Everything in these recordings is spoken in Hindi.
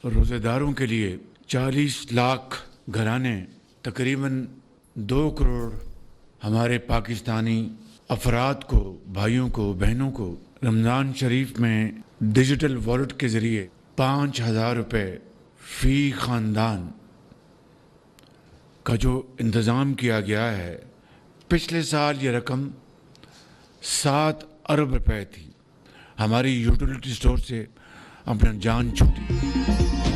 रोज़ेदारों के लिए 40 लाख घराने, तकरीबन 2 करोड़ हमारे पाकिस्तानी अफराद को, भाइयों को, बहनों को रमज़ान शरीफ में डिजिटल वॉलेट के ज़रिए 5,000 रुपये फ़ी ख़ानदान का जो इंतज़ाम किया गया है। पिछले साल ये रकम 7 अरब रुपए थी। हमारी यूटिलिटी स्टोर से अपना जान छूटी।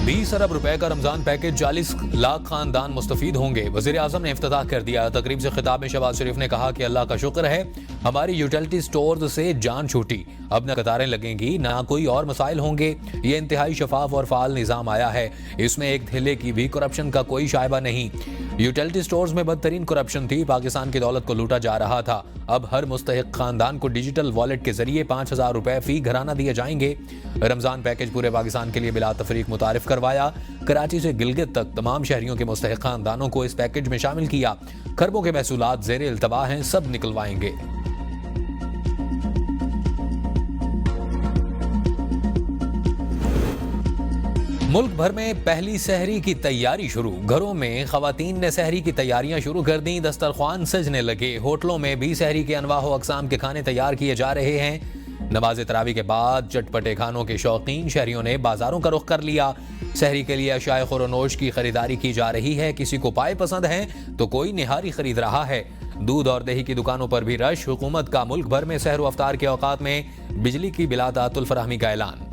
20 अरब रुपए का रमजान पैकेज, 40 लाख खानदान मुस्तफीद होंगे। वज़ीर आज़म ने इफ्तिताह कर दिया। तकरीब से खिताब में शहबाज शरीफ ने कहा कि अल्लाह का शुक्र है हमारी यूटिलिटी स्टोर से जान छूटी, अब न कतारें लगेंगी ना कोई और मसाइल होंगे। ये इंतहाई शफाफ और फाल निज़ाम आया है, इसमें एक धेले की भी करप्शन का कोई शायबा नहीं। यूटिलिटी स्टोर्स में बदतरीन करप्शन थी, पाकिस्तान की दौलत को लूटा जा रहा था। अब हर मुस्तहिक खानदान को डिजिटल वॉलेट के जरिए 5,000 रुपए फी घराना दिए जाएंगे। रमजान पैकेज पूरे पाकिस्तान के लिए बिला तफरीक मुतारिफ करवाया। कराची से गिलगित तक तमाम शहरियों के मुस्तहिक खानदानों को इस पैकेज में शामिल किया। खरबों के महसूलात ज़ेरे इल्तवा हैं, सब निकलवाएंगे। मुल्क भर में पहली सहरी की तैयारी शुरू। घरों में खवातीन ने सहरी की तैयारियां शुरू कर दी। दस्तरख्वान सजने लगे। होटलों में भी सहरी के अनवाह अकसाम के खाने तैयार किए जा रहे हैं। नमाज तरावी के बाद चटपटे खानों के शौकीन शहरियों ने बाजारों का रुख कर लिया। सहरी के लिए अशाए खुरनोश की खरीदारी की जा रही है। किसी को पाए पसंद है तो कोई निहारी खरीद रहा है। दूध और दही की दुकानों पर भी रश। हुकूमत का मुल्क भर में सहर अफ्तार के औकात में बिजली की बिला तातुल फराहमी का ऐलान।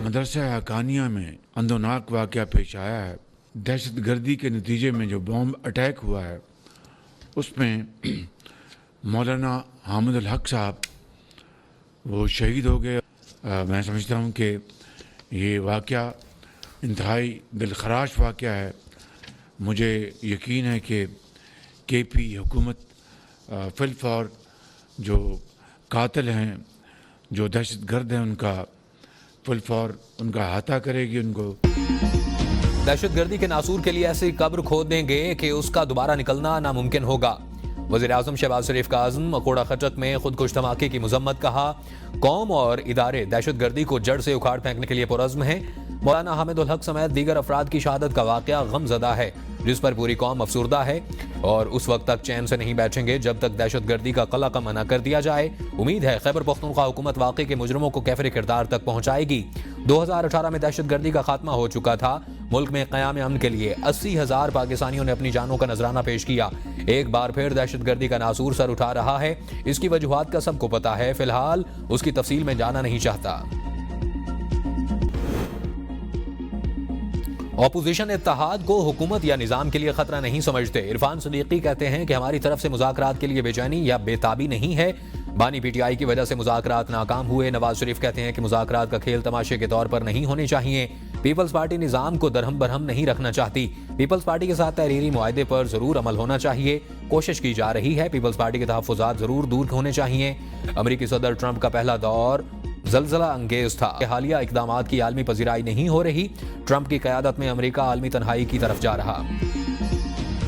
मदरसा हकानिया में अंदोनाक वाक़या पेश आया है। दहशत गर्दी के नतीजे में जो बॉम्ब अटैक हुआ है उसमें मौलाना हामिदुल हक साहब वो शहीद हो गए। मैं समझता हूँ कि ये वाक़या इंतहाई दिलखराश वाक़या है। मुझे यकीन है कि KP हुकूमत फिलफौर जो कातिल हैं, जो दहशत गर्द हैं, उनका फिलफौर उनका अहाता करेगी। उनको दहशतगर्दी के नासूर के लिए ऐसी कब्र खोद देंगे कि उसका दोबारा निकलना नामुमकिन होगा। वज़ीर आज़म शहबाज शरीफ का आज़म अकोड़ा खचक में खुदकुश धमाके की मजम्मत। कहा कौम और इदारे दहशतगर्दी को जड़ से उखाड़ फेंकने के लिए पुरज़्म हैं। मौलाना हामिदुल हक समेत दीगर अफराद की शहादत का वाक़या गमज़दा है, जिस पर पूरी कौम अफसुर्दा है और उस वक्त तक चैन से नहीं बैठेंगे जब तक दहशतगर्दी का कला का मना कर दिया जाए। उम्मीद है खैबर पख्तूनख्वा हुकूमत वाक़े के मुजरमों को कैफर किरदार तक पहुँचाएगी। 2018 में दहशतगर्दी का खात्मा हो चुका था। मुल्क में क़याम अमन के लिए 80,000 पाकिस्तानियों ने अपनी जानों का नजराना पेश किया। एक बार फिर दहशतगर्दी का नासूर सर उठा रहा है। इसकी वजूहात का सबको पता है, फिलहाल उसकी तफसील में जाना नहीं चाहता। ऑपोजिशन इत्तेहाद को हुकूमत या निजाम के लिए खतरा नहीं समझते। इरफान सदीकी कहते हैं कि हमारी तरफ से मुज़ाकरात के लिए बेचैनी या बेताबी नहीं है। बानी PTI की वजह से मुज़ाकरात नाकाम हुए। नवाज शरीफ कहते हैं कि मुज़ाकरात का खेल तमाशे के तौर पर नहीं होने चाहिए। पीपल्स पार्टी निजाम को दरहम बरहम नहीं रखना चाहती। पीपल्स पार्टी के साथ तहरीरी मुआहदे पर जरूर अमल होना चाहिए। कोशिश की जा रही है। पीपल्स पार्टी के तहफ़्फ़ुज़ात जरूर दूर होने चाहिए। अमरीकी सदर ट्रंप का पहला दौर जलजला अंगेज था। हालिया इकदामात की आलमी पजीराई नहीं हो रही। ट्रंप की क़यादत में अमेरिका आलमी तन्हाई की तरफ जा रहा।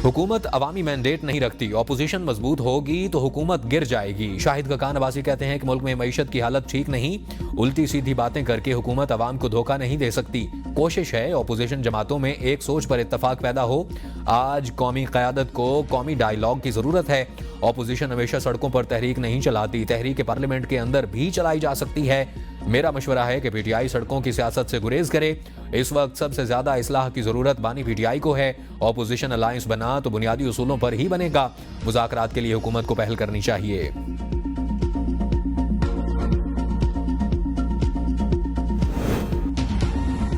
हुकूमत अवामी मैंडेट नहीं रखती। ऑपोजिशन मजबूत होगी तो हुकूमत गिर जाएगी। शाहिद खकान अब्बासी कहते हैं कि मुल्क में मईशत की हालत ठीक नहीं। उल्टी सीधी बातें करके हुकूमत अवाम को धोखा नहीं दे सकती। कोशिश है ऑपोजिशन जमातों में एक सोच पर इत्तफाक पैदा हो। आज कौमी क़यादत को कौमी डायलॉग की जरूरत है। ऑपोजिशन हमेशा सड़कों पर तहरीक नहीं चलाती। तहरीक पार्लियामेंट के अंदर भी चलाई जा सकती है। मेरा मशवरा है कि PTI सड़कों की सियासत से गुरेज करे। इस वक्त सबसे ज्यादा इस्लाह की जरूरत बानी PTI को है। ऑपोजिशन अलायंस बना तो बुनियादी उसूलों पर ही बनेगा। मुज़ाकरात के लिए हुकूमत को पहल करनी चाहिए।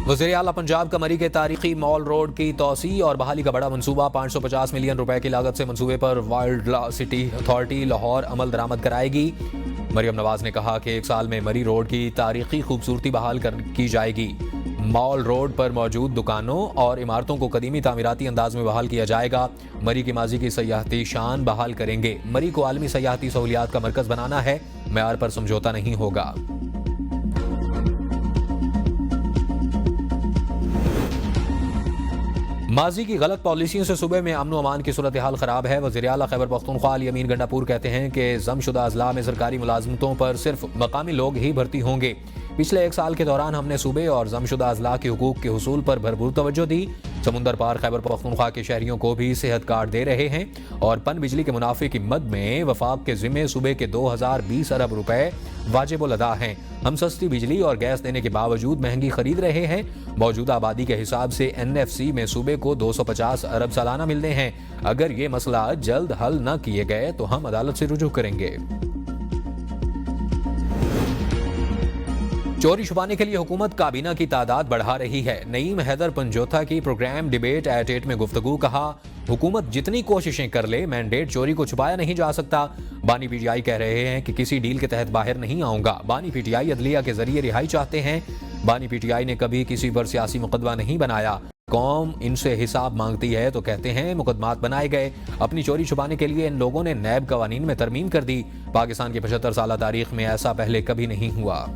वज़ीर आला पंजाब का मरी के तारीखी मॉल रोड की तोसी और बहाली का बड़ा मंसूबा। 550 मिलियन रुपए की लागत से मंसूबे पर वाइल्ड सिटी अथॉरिटी लाहौर अमल दरामद कराएगी। मरियम नवाज ने कहा कि 1 साल में मरी रोड की तारीखी खूबसूरती बहाल की जाएगी। मॉल रोड पर मौजूद दुकानों और इमारतों को कदीमी तामीराती अंदाज में बहाल किया जाएगा। मरी की माजी की सयाहती शान बहाल करेंगे। मरी को आलमी सयाहती सहूलियात का मरकज बनाना है। मेयार पर समझौता नहीं होगा। माजी की गलत पॉलिसियों से सूबे में अमन व अमान की सूरत हाल खराब है। वज़ीर आला खैबर पख्तूनख्वा अली अमीन गंडापुर कहते हैं कि जमशुदा अजला में सरकारी मुलाजमतों पर सिर्फ मकामी लोग ही भर्ती होंगे। पिछले 1 साल के दौरान हमने सूबे और जमशुदा अजला के हुकूक के हुसूल पर भरपूर तवज्जो दी। समुंदर पार खैबर पख्तूनख्वा के शहरियों को भी सेहत कार्ड दे रहे हैं और पन बिजली के मुनाफे की मद में वफाक के जिम्मे सूबे के 2020 अरब रुपए वाजिबुल अदा हैं। हम सस्ती बिजली और गैस देने के बावजूद महंगी खरीद रहे हैं। मौजूदा आबादी के हिसाब से NFC में सूबे को 250 अरब सालाना मिलते हैं। अगर ये मसला जल्द हल न किए गए तो हम अदालत से रुजू करेंगे। चोरी छुपाने के लिए हुकूमत काबीना की तादाद बढ़ा रही है। नईम हैदर पंजोथा की प्रोग्राम डिबेट एट 8 में गुफ्तगू। कहा, हुकूमत जितनी कोशिशें कर ले मैंडेट चोरी को छुपाया नहीं जा सकता। बानी PTI कह रहे हैं कि किसी डील के तहत बाहर नहीं आऊंगा। बानी PTI अदलिया के जरिए रिहाई चाहते हैं। बानी PTI ने कभी किसी पर सियासी मुकदमा नहीं बनाया। कौम इनसे हिसाब मांगती है तो कहते हैं मुकदमात बनाए गए। अपनी चोरी छुपाने के लिए इन लोगों ने नैब कवानीन में तरमीम कर दी। पाकिस्तान की 75 साल तारीख में ऐसा पहले कभी नहीं हुआ।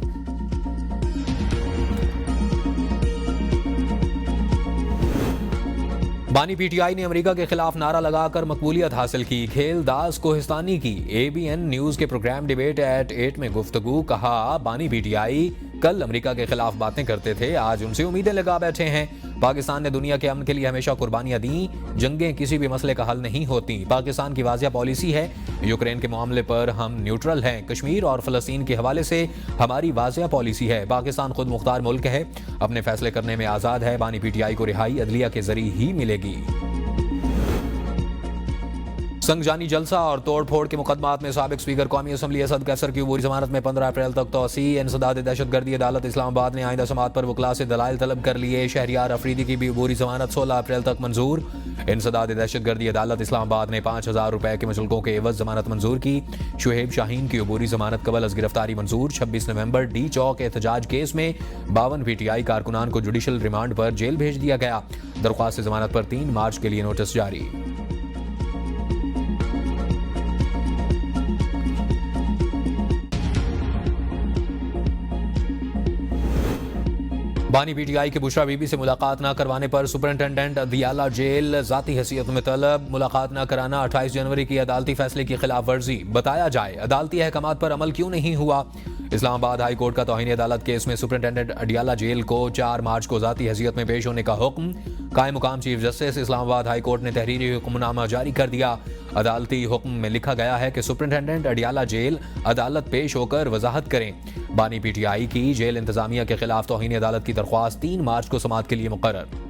बानी PTI ने अमेरिका के खिलाफ नारा लगाकर मकबूलियत हासिल की। खेल दास कोहिस्तानी की ABN न्यूज के प्रोग्राम डिबेट एट 8 में गुफ्तगू। कहा, बानी PTI कल अमेरिका के खिलाफ बातें करते थे, आज उनसे उम्मीदें लगा बैठे हैं। पाकिस्तान ने दुनिया के अमन के लिए हमेशा कुर्बानियां दी। जंगें किसी भी मसले का हल नहीं होती। पाकिस्तान की वाज़िया पॉलिसी है। यूक्रेन के मामले पर हम न्यूट्रल हैं। कश्मीर और फलस्तीन के हवाले से हमारी वाज़िया पॉलिसी है। पाकिस्तान खुद मुख्तार मुल्क है, अपने फैसले करने में आज़ाद है। बानी PTI को रिहाई अदलिया के जरिए ही मिलेगी। संगजानी जलसा और तोड़ फोड़ के मुकदमात में साबिक स्पीकर कौमी असम्बली असद कैसर की अबूरी जमानत में 15 अप्रैल तक तोसी। इंसदाद दहशतगर्दी अदालत इस्लामाबाद ने आइंदा समात पर वकला से दलाइल तलब कर लिए। शहरियार अफरीदी की भी अबूरी जमानत 16 अप्रैल तक मंजूर। इंसदाद दहशतगर्दी अदालत इस्लामाबाद ने 5000 रुपए के मुचलकों के एवज जमानत मंजूर की। शुहेब शाहीन की अबूरी जमानत कबल अज गिरफ्तारी मंजूर। 26 नवंबर डी चौक एहतजाज केस में 52 PTI कारकुनान को जुडिशल रिमांड पर जेल भेज दिया गया। दरख्वास्त जमानत पर 3 मार्च के लिए नोटिस जारी। बानी PTI के बुशरा बीबी से मुलाकात न करवाने पर सुपरिंटेंडेंट अदियाला जेल जाती हैसियत में तलब। मुलाकात न कराना 28 जनवरी की अदालती फैसले की खिलाफ वर्जी। बताया जाए अदालती अहकामात पर अमल क्यों नहीं हुआ। इस्लामाबाद हाई कोर्ट का तौहीन अदालत केस में सुपरिंटेंडेंट अडियाला जेल को 4 मार्च को जाती हैसियत में पेश होने का हुक्म। कायम मुकाम chief justice Islamabad high court ने तहरीरी हुक्मनामा जारी कर दिया। अदालती हुक्म में लिखा गया है कि सुपरिंटेंडेंट अडियाला जेल अदालत पेश होकर वजाहत करें। बानी PTI की जेल इंतजामिया के खिलाफ तौहीन अदालत की दरख्वास्त 3 मार्च को समाअत के लिए मुकर्रर।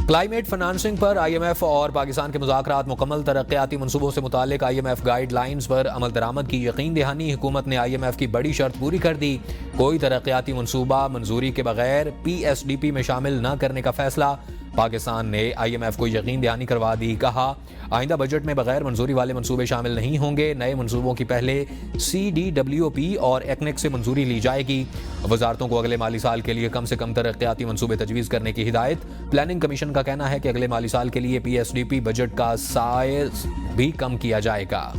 क्लाइमेट फाइनेंसिंग पर IMF और पाकिस्तान के मुज़ाकरात मुकम्मल। तरक्याती मनसूबों से मुतालिक IMF गाइडलाइंस पर अमल दरामद की यकीन दहानी। हुकूमत ने IMF की बड़ी शर्त पूरी कर दी। कोई तरक्याती मनसूबा मंजूरी के बगैर PSDP में शामिल न करने का फैसला। पाकिस्तान ने IMF को यकीन दहानी करवा दी। कहा, आइंदा बजट में बगैर मंजूरी वाले मंसूबे शामिल नहीं होंगे। नए मंसूबों की पहले CDWP और ECNEC से मंजूरी ली जाएगी। वजारतों को अगले माली साल के लिए कम से कम तरक्याती मंसूबे तजवीज़ करने की हिदायत। प्लानिंग कमीशन का कहना है कि अगले माली साल के लिए PSDP बजट का साइज भी कम किया जाएगा।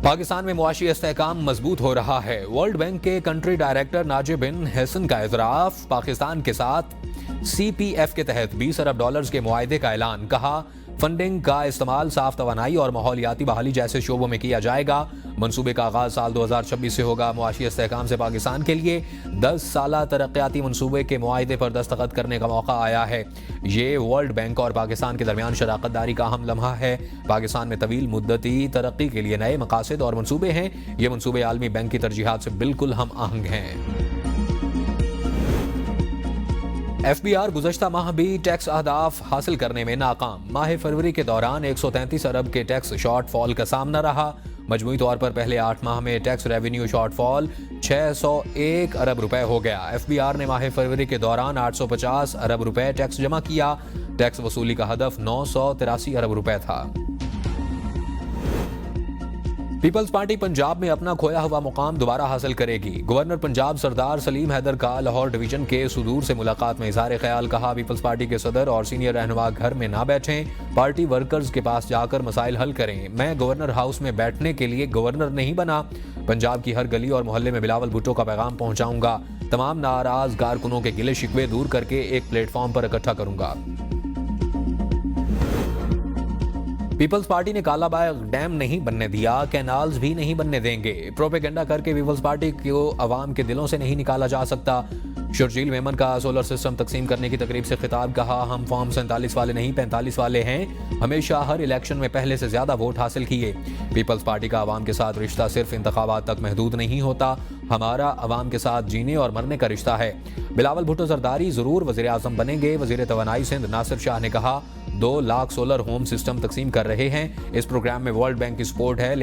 पाकिस्तान में मुआशी इस्तेहकाम मजबूत हो रहा है। वर्ल्ड बैंक के कंट्री डायरेक्टर नाजिब बिन हसन का एतराफ़। पाकिस्तान के साथ CPF के तहत $20 अरब के मुआहदे का ऐलान। कहा, फंडिंग का इस्तेमाल साफ तवानाई और माहौलियाती बहाली जैसे शोबों में किया जाएगा। मनसूबे का आगाज साल 2026 से होगा। मुआशी इस्तेहकाम से पाकिस्तान के लिए 10 साला तरक्याती मनसूबे के मुआहदे पर दस्तखत करने का मौका आया है। ये वर्ल्ड बैंक और पाकिस्तान के दरमियान शराकत दारी का अहम लम्हा है। पाकिस्तान में तवील मुद्दती तरक्की के लिए नए मकासद और मनसूबे हैं। ये मनसूबे आलमी बैंक की तरजीहात से बिल्कुल हम आहंग हैं। FBR गुज़श्ता माह भी टैक्स अहदाफ हासिल करने में नाकाम। माह फरवरी के दौरान 133 अरब के टैक्स शॉर्टफॉल का सामना रहा। मजमूई तौर पर पहले 8 माह में टैक्स रेवेन्यू शॉर्टफॉल 601 अरब रुपए हो गया। FBR ने माह फरवरी के दौरान 850 अरब रुपए टैक्स जमा किया। टैक्स वसूली का हदफ 983 अरब रुपए था। पीपल्स पार्टी पंजाब में अपना खोया हुआ मुकाम दोबारा हासिल करेगी। गवर्नर पंजाब सरदार सलीम हैदर का लाहौर डिवीजन के सुदूर से मुलाकात में इज़हार ख्याल। कहा, पीपल्स पार्टी के सदर और सीनियर रहनुमा घर में ना बैठें, पार्टी वर्कर्स के पास जाकर मसाइल हल करें। मैं गवर्नर हाउस में बैठने के लिए गवर्नर नहीं बना। पंजाब की हर गली और मोहल्ले में बिलावल भुट्टो का पैगाम पहुंचाऊंगा। तमाम नाराज कारकुनों के गिले शिकवे दूर करके एक प्लेटफॉर्म पर इकट्ठा करूंगा। पीपल्स पार्टी ने कालाबाग डैम नहीं बनने दिया, कैनाल्स भी नहीं बनने देंगे। प्रोपेगेंडा करके पीपल्स पार्टी को अवाम के दिलों से नहीं निकाला जा सकता। शुरजील मेमन का सोलर सिस्टम तकसीम करने की तकरीब से खिताब। कहा, हम फॉर्म 47 वाले नहीं 45 वाले हैं। हमेशा हर इलेक्शन में पहले से ज्यादा वोट हासिल किए। पीपल्स पार्टी का अवाम के साथ रिश्ता सिर्फ इंतखाबात तक महदूद नहीं होता, हमारा अवाम के साथ जीने और मरने का रिश्ता है। बिलावल भुट्टो जरदारी जरूर वजीर आजम बनेंगे। वजीर तवानाई सिंध नासिर शाह ने कहा, 2 लाख सोलर होम सिस्टम तकसीम कर रहे हैं। इस प्रोग्राम में वर्ल्ड बैंक की सपोर्ट है।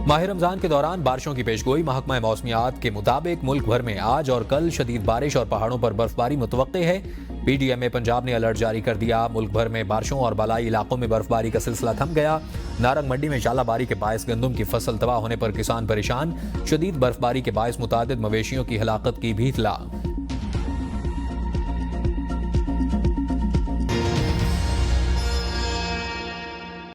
माह रमजान के दौरान बारिशों की पेशगोई। महकमा मौसमियात के मुताबिक मुल्क भर में आज और कल शदीद बारिश और पहाड़ों पर बर्फबारी मुतवक्के है। PDMA पंजाब ने अलर्ट जारी कर दिया। मुल्क भर में बारिशों और बालाई इलाकों में बर्फबारी का सिलसिला थम गया। नारंग मंडी में शालाबारी के बायस गंदम की फसल तबाह होने पर किसान परेशान। शदीद बर्फबारी के बायस मुतादिद मवेशियों की हलाकत की भी इत्तला।